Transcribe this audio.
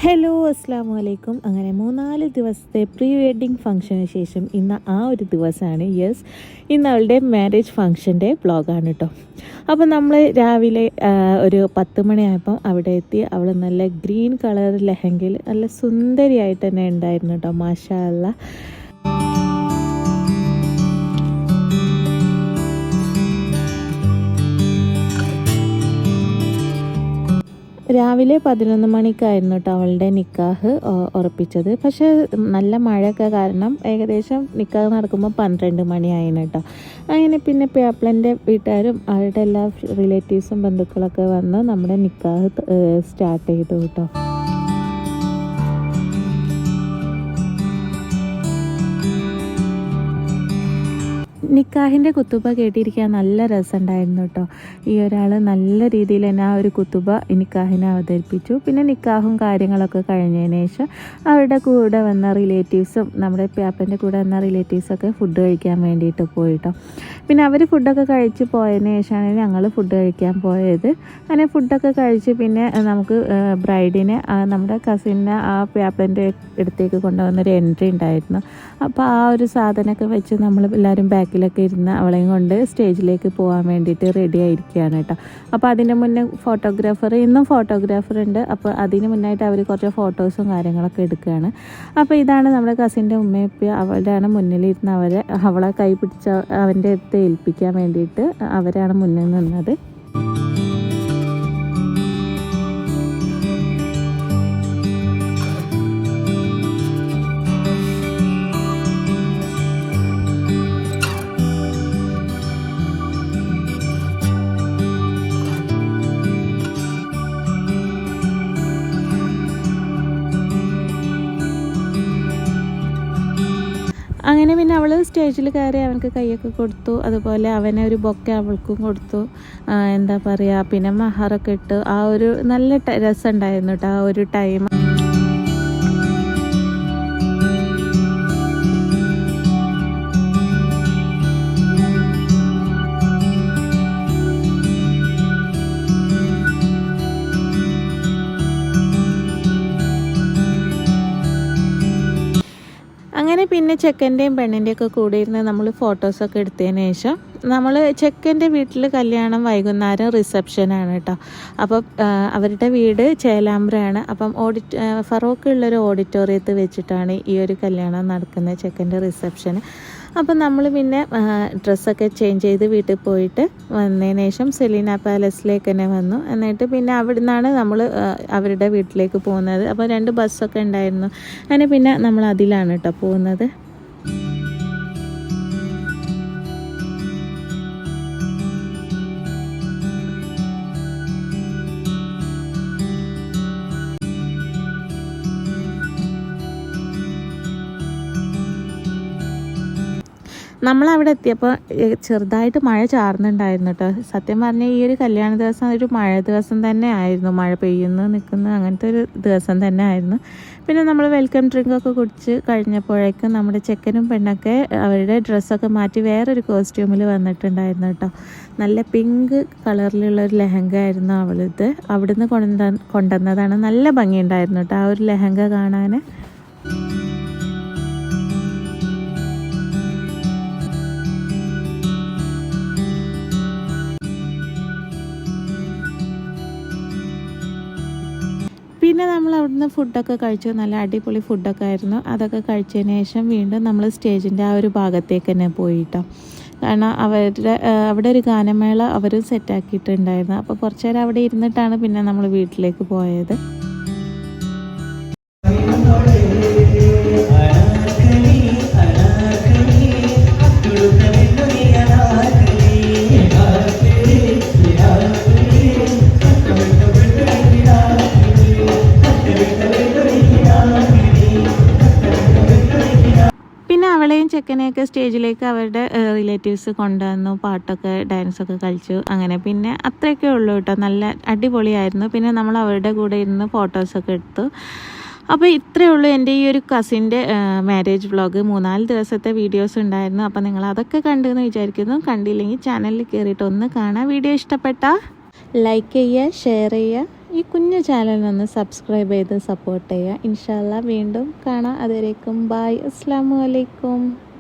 Hello അസ്സാമു അലൈക്കും. അങ്ങനെ 3-4 ദിവസത്തെ പ്രീ വെഡ്ഡിങ് ഫംഗ്ഷന് ശേഷം ഇന്ന് ആ ഒരു ദിവസമാണ്. ഇന്ന് അവളുടെ മാരേജ് ഫംഗ്ഷൻ്റെ വ്ളോഗാണ് കേട്ടോ. അപ്പോൾ നമ്മൾ രാവിലെ ഒരു 10 മണിയായപ്പം അവിടെ എത്തി. അവൾ നല്ല ഗ്രീൻ കളർ ലെഹങ്കയിൽ നല്ല സുന്ദരിയായിട്ട് തന്നെ ഉണ്ടായിരുന്നു കേട്ടോ, മാഷാ അല്ലാ. രാവിലെ 11 മണിക്കായിരുന്നു കേട്ടോ അവളുടെ നിക്കാഹ് ഉറപ്പിച്ചത്. പക്ഷേ നല്ല മഴയൊക്കെ കാരണം ഏകദേശം നിക്കാഹ് നടക്കുമ്പോൾ 12 മണിയായിരുന്നു കേട്ടോ. അങ്ങനെ പിന്നെ പേപ്പളൻ്റെ വീട്ടുകാരും അവരുടെ എല്ലാ റിലേറ്റീവ്സും ബന്ധുക്കളൊക്കെ വന്ന് നമ്മുടെ നിക്കാഹ് സ്റ്റാർട്ട് ചെയ്തു കേട്ടോ. നിക്കാഹിൻ്റെ കുത്തുബ കേട്ടിരിക്കാൻ നല്ല രസമുണ്ടായിരുന്നു കേട്ടോ. ഈ ഒരാൾ നല്ല രീതിയിൽ തന്നെ ആ ഒരു കുത്തുബ നിക്കാഹിനെ അവതരിപ്പിച്ചു. പിന്നെ നിക്കാഹും കാര്യങ്ങളൊക്കെ കഴിഞ്ഞതിന് ശേഷം അവരുടെ കൂടെ വന്ന റിലേറ്റീവ്സും നമ്മുടെ പേപ്പറിൻ്റെ കൂടെ വന്ന റിലേറ്റീവ്സൊക്കെ ഫുഡ് കഴിക്കാൻ വേണ്ടിയിട്ട് പോയിട്ടോ. പിന്നെ അവർ ഫുഡൊക്കെ കഴിച്ച് പോയതിന് ശേഷമാണ് ഞങ്ങൾ ഫുഡ് കഴിക്കാൻ പോയത്. അങ്ങനെ ഫുഡൊക്കെ കഴിച്ച് പിന്നെ നമുക്ക് ബ്രൈഡിനെ നമ്മുടെ കസിനെ ആ പേപ്പറിൻ്റെ അടുത്തേക്ക് കൊണ്ടുവന്നൊരു എൻട്രി ഉണ്ടായിരുന്നു. അപ്പോൾ ആ ഒരു സാധനമൊക്കെ വെച്ച് നമ്മൾ എല്ലാവരും ബാക്കിലൊക്കെ ഇരുന്ന് അവളെയും കൊണ്ട് സ്റ്റേജിലേക്ക് പോകാൻ വേണ്ടിയിട്ട് റെഡി ആയിരിക്കുകയാണ് കേട്ടോ. അപ്പോൾ അതിന് മുന്നേ ഇന്നും ഫോട്ടോഗ്രാഫർ ഉണ്ട്. അപ്പോൾ അതിന് മുന്നായിട്ട് അവർ കുറച്ച് ഫോട്ടോസും കാര്യങ്ങളൊക്കെ എടുക്കുകയാണ്. അപ്പോൾ ഇതാണ് നമ്മുടെ കസിൻ്റെ ഉമ്മയപ്പ. അവരാണ് മുന്നിലിരുന്ന് അവളെ കൈ പിടിച്ച അവൻ്റെ അടുത്ത് ഏൽപ്പിക്കാൻ വേണ്ടിയിട്ട് അവരാണ് മുന്നിൽ നിന്നത്. അങ്ങനെ പിന്നെ അവൾ സ്റ്റേജിൽ കയറി അവനക്ക് കൈയൊക്കെ കൊടുത്തു. അതുപോലെ അവനെ ഒരു ബൊക്കെ അവൾക്കും കൊടുത്തു. എന്താ പറയുക, പിന്നെ മഹറൊക്കെ ഇട്ട് ആ ഒരു നല്ല രസമുണ്ടായിരുന്നു കേട്ടോ ആ ഒരു ടൈം. അങ്ങനെ പിന്നെ ചെക്കൻ്റെയും പെണ്ണിൻ്റെയൊക്കെ കൂടെ ഇരുന്ന് നമ്മൾ ഫോട്ടോസൊക്കെ എടുത്തതിന് ശേഷം നമ്മൾ ചെക്കൻ്റെ വീട്ടിൽ കല്യാണം വൈകുന്നേരം റിസപ്ഷനാണ് കേട്ടോ. അപ്പം അവരുടെ വീട് ചേലാമ്പ്രയാണ്. അപ്പം ഫറോക്കുള്ളൊരു ഓഡിറ്റോറിയത്തിൽ വെച്ചിട്ടാണ് ഈ ഒരു കല്യാണം നടക്കുന്നത്, ചെക്കൻ്റെ റിസപ്ഷന്. അപ്പം നമ്മൾ പിന്നെ ഡ്രസ്സൊക്കെ ചേഞ്ച് ചെയ്ത് വീട്ടിൽ പോയിട്ട് വന്നതിന് ശേഷം സെലീന പാലസിലേക്ക് തന്നെ വന്നു. എന്നിട്ട് പിന്നെ അവിടെ നിന്നാണ് നമ്മൾ അവരുടെ വീട്ടിലേക്ക് പോകുന്നത്. അപ്പോൾ 2 ബസ്സൊക്കെ ഉണ്ടായിരുന്നു. അങ്ങനെ പിന്നെ നമ്മൾ അതിലാണ് കേട്ടോ പോകുന്നത്. നമ്മളവിടെ എത്തിയപ്പോൾ ചെറുതായിട്ട് മഴ ചാർന്നുണ്ടായിരുന്നു കേട്ടോ. സത്യം പറഞ്ഞാൽ ഈ ഒരു കല്യാണ ദിവസം ഒരു മഴ ദിവസം തന്നെ ആയിരുന്നു. മഴ പെയ്യുന്നു നിൽക്കുന്നു അങ്ങനത്തെ ഒരു ദിവസം തന്നെ ആയിരുന്നു. പിന്നെ നമ്മൾ വെൽക്കം ഡ്രിങ്കൊക്കെ കുടിച്ച് കഴിഞ്ഞപ്പോഴേക്കും നമ്മുടെ ചെക്കനും പെണ്ണൊക്കെ അവരുടെ ഡ്രസ്സൊക്കെ മാറ്റി വേറൊരു കോസ്റ്റ്യൂമിൽ വന്നിട്ടുണ്ടായിരുന്നു കേട്ടോ. നല്ല പിങ്ക് കളറിലുള്ളൊരു ലെഹങ്ക ആയിരുന്നു അവളിത്. അവിടുന്ന് കൊണ്ടുവന്നതാണ്. നല്ല ഭംഗിയുണ്ടായിരുന്നു കേട്ടോ ആ ഒരു ലെഹങ്ക കാണാൻ. പിന്നെ നമ്മൾ അവിടുന്ന് ഫുഡൊക്കെ കഴിച്ചു. നല്ല അടിപൊളി ഫുഡൊക്കെ ആയിരുന്നു. അതൊക്കെ കഴിച്ചതിന് ശേഷം വീണ്ടും നമ്മൾ സ്റ്റേജിൻ്റെ ആ ഒരു ഭാഗത്തേക്ക് തന്നെ പോയിട്ടോ. കാരണം അവിടെ ഒരു ഗാനമേള അവർ സെറ്റാക്കിയിട്ടുണ്ടായിരുന്നു. അപ്പോൾ കുറച്ച് നേരം അവിടെ ഇരുന്നിട്ടാണ് പിന്നെ നമ്മൾ വീട്ടിലേക്ക് പോയത്. അവളെയും ചെക്കനെയൊക്കെ സ്റ്റേജിലേക്ക് അവരുടെ റിലേറ്റീവ്സ് കൊണ്ടുവന്നു. പാട്ടൊക്കെ ഡാൻസൊക്കെ കളിച്ചു. അങ്ങനെ പിന്നെ അത്രയൊക്കെ ഉള്ളൂ കേട്ടോ. നല്ല അടിപൊളിയായിരുന്നു. പിന്നെ നമ്മൾ അവരുടെ കൂടെ ഇരുന്ന് ഫോട്ടോസൊക്കെ എടുത്തു. അപ്പോൾ ഇത്രയേ ഉള്ളൂ എൻ്റെ ഈ ഒരു കസിൻ്റെ മാരേജ് വ്ളോഗ്. 3-4 ദിവസത്തെ വീഡിയോസ് ഉണ്ടായിരുന്നു. അപ്പോൾ നിങ്ങൾ അതൊക്കെ കണ്ടെന്ന് വിചാരിക്കുന്നു. കണ്ടില്ലെങ്കിൽ ചാനലിൽ കയറിയിട്ട് ഒന്ന് കാണാം. വീഡിയോ ഇഷ്ടപ്പെട്ടാൽ ലൈക്ക് ചെയ്യുക, ഷെയർ ചെയ്യുക. ഈ കുഞ്ഞു ചാനലിനൊന്ന് സബ്സ്ക്രൈബ് ചെയ്ത് സപ്പോർട്ട് ചെയ്യുക. ഇൻഷാ അല്ലാ വീണ്ടും കാണാം. അതുവരേക്കും ബായ്. അസ്സലാമു അലൈക്കും.